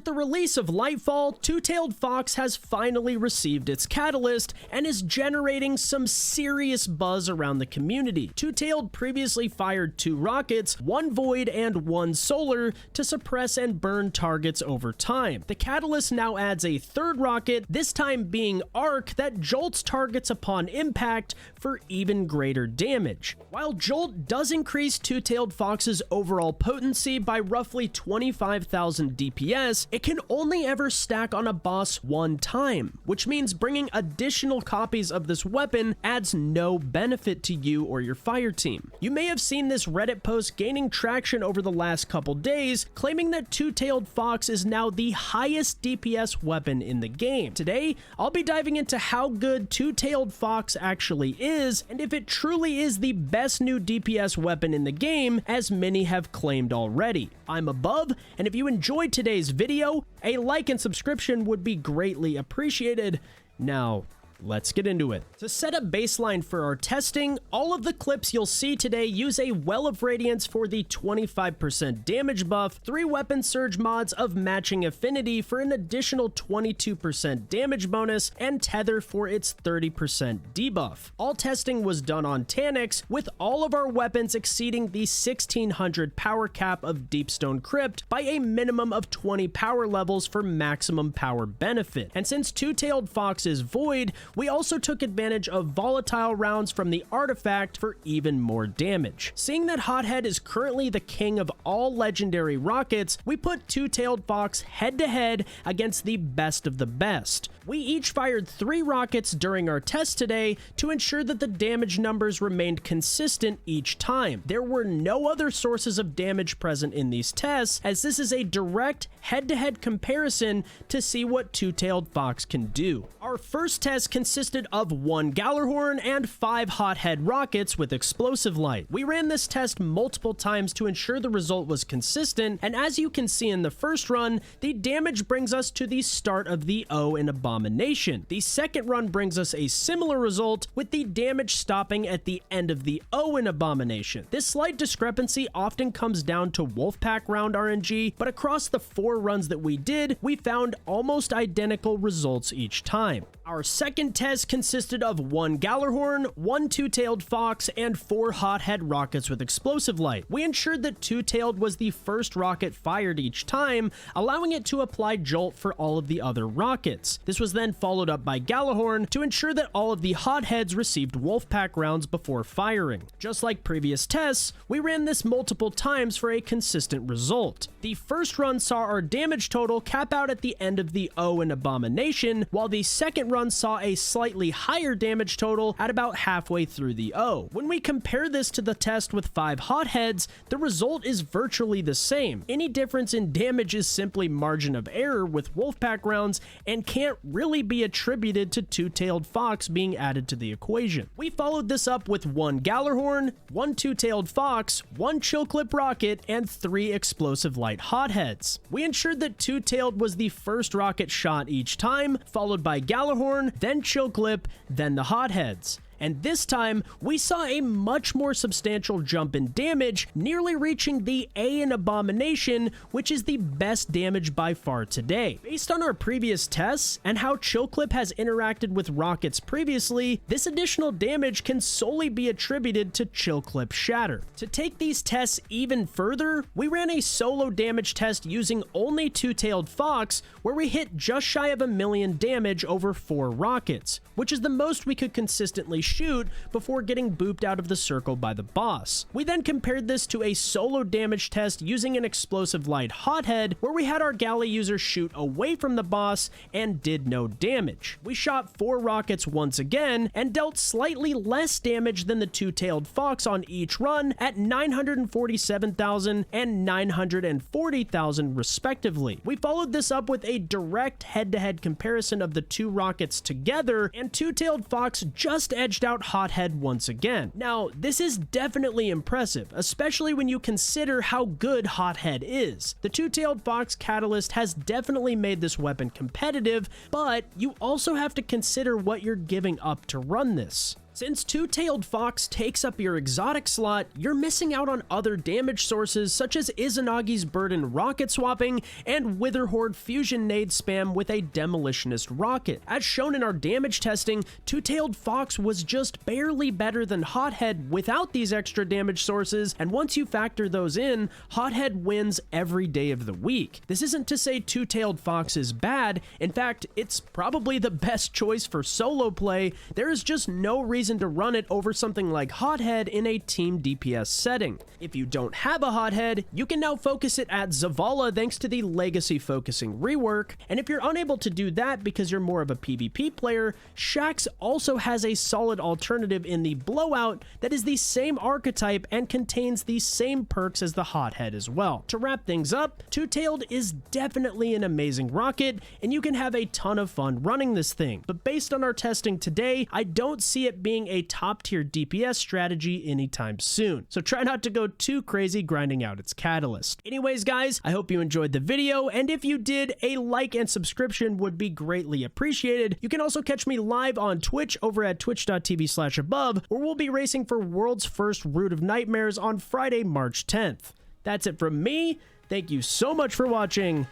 With the release of Lightfall, Two-Tailed Fox has finally received its catalyst and is generating some serious buzz around the community. Two-Tailed previously fired 2 rockets, 1 void and 1 solar, to suppress and burn targets over time. The catalyst now adds a 3rd rocket, this time being Arc, that jolts targets upon impact for even greater damage. While Jolt does increase Two-Tailed Fox's overall potency by roughly 25,000 DPS, it can only ever stack on a boss 1 time, which means bringing additional copies of this weapon adds no benefit to you or your fire team. You may have seen this Reddit post gaining traction over the last couple days, claiming that Two-Tailed Fox is now the highest DPS weapon in the game. Today, I'll be diving into how good Two-Tailed Fox actually is, and if it truly is the best new DPS weapon in the game, as many have claimed already. I'm Above, and if you enjoyed today's video, a like and subscription would be greatly appreciated. Now, let's get into it. To set a baseline for our testing, all of the clips you'll see today use a Well of Radiance for the 25% damage buff, 3 weapon surge mods of matching affinity for an additional 22% damage bonus, and Tether for its 30% debuff. All testing was done on Taniks, with all of our weapons exceeding the 1600 power cap of Deepstone Crypt by a minimum of 20 power levels for maximum power benefit. And since Two-Tailed Fox is void, we also took advantage of volatile rounds from the artifact for even more damage. Seeing that Hothead is currently the king of all legendary rockets, we put Two-Tailed Fox head to head against the best of the best. We each fired 3 rockets during our test today to ensure that the damage numbers remained consistent each time. There were no other sources of damage present in these tests, as this is a direct head-to-head comparison to see what Two-Tailed Fox can do. Our first test consisted of 1 Gallarhorn and 5 Hothead rockets with explosive light. We ran this test multiple times to ensure the result was consistent, and as you can see in the first run, the damage brings us to the start of the O in Abomination. The second run brings us a similar result, with the damage stopping at the end of the O in Abomination. This slight discrepancy often comes down to Wolfpack round RNG, but across the 4 runs that we did, we found almost identical results each time. Our second test consisted of 1 Gallarhorn, 1 Two-Tailed Fox, and 4 Hothead rockets with explosive light. We ensured that Two-Tailed was the first rocket fired each time, allowing it to apply Jolt for all of the other rockets. This was then followed up by Gallarhorn to ensure that all of the Hotheads received Wolfpack rounds before firing. Just like previous tests, we ran this multiple times for a consistent result. The first run saw our damage total cap out at the end of the O in Abomination, while the second run saw a slightly higher damage total at about halfway through the O. When we compare this to the test with 5 Hotheads, the result is virtually the same. Any difference in damage is simply margin of error with Wolfpack rounds and can't really be attributed to Two-Tailed Fox being added to the equation. We followed this up with 1 Gallarhorn, 1 Two-Tailed Fox, 1 Chill Clip rocket, and 3 explosive light Hotheads. We ensured that Two-Tailed was the first rocket shot each time, followed by Gallarhorn, then Chill Clip, then the Hotheads. And this time, we saw a much more substantial jump in damage, nearly reaching the A in Abomination, which is the best damage by far today. Based on our previous tests, and how Chill Clip has interacted with rockets previously, this additional damage can solely be attributed to Chill Clip Shatter. To take these tests even further, we ran a solo damage test using only Two-Tailed Fox, where we hit just shy of 1 million damage over 4 rockets, which is the most we could consistently shoot before getting booped out of the circle by the boss. We then compared this to a solo damage test using an explosive light Hothead, where we had our galley user shoot away from the boss and did no damage. We shot 4 rockets once again and dealt slightly less damage than the Two-Tailed Fox on each run at 947,000 and 940,000 respectively. We followed this up with a direct head-to-head comparison of the 2 rockets together, and Two-Tailed Fox just edged out Hothead once again. Now, this is definitely impressive, especially when you consider how good Hothead is. The Two-Tailed Fox catalyst has definitely made this weapon competitive, but you also have to consider what you're giving up to run this. Since Two-Tailed Fox takes up your exotic slot, you're missing out on other damage sources such as Izanagi's Burden rocket swapping and Witherhorde fusion nade spam with a demolitionist rocket. As shown in our damage testing, Two-Tailed Fox was just barely better than Hothead without these extra damage sources, and once you factor those in, Hothead wins every day of the week. This isn't to say Two-Tailed Fox is bad, in fact, it's probably the best choice for solo play. There is just no reason to run it over something like Hothead in a team DPS setting. If you don't have a Hothead, you can now focus it at Zavala thanks to the legacy focusing rework, and if you're unable to do that because you're more of a PvP player, Shaxx also has a solid alternative in the Blowout that is the same archetype and contains the same perks as the Hothead as well. To wrap things up, Two-Tailed is definitely an amazing rocket, and you can have a ton of fun running this thing, but based on our testing today, I don't see it being a top tier DPS strategy anytime soon. So try not to go too crazy grinding out its catalyst. Anyways guys, I hope you enjoyed the video, and if you did, a like and subscription would be greatly appreciated. You can also catch me live on Twitch over at twitch.tv/above, where we'll be racing for world's first Root of Nightmares on Friday, March 10th. That's it from me. Thank you so much for watching,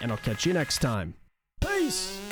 and I'll catch you next time. Peace!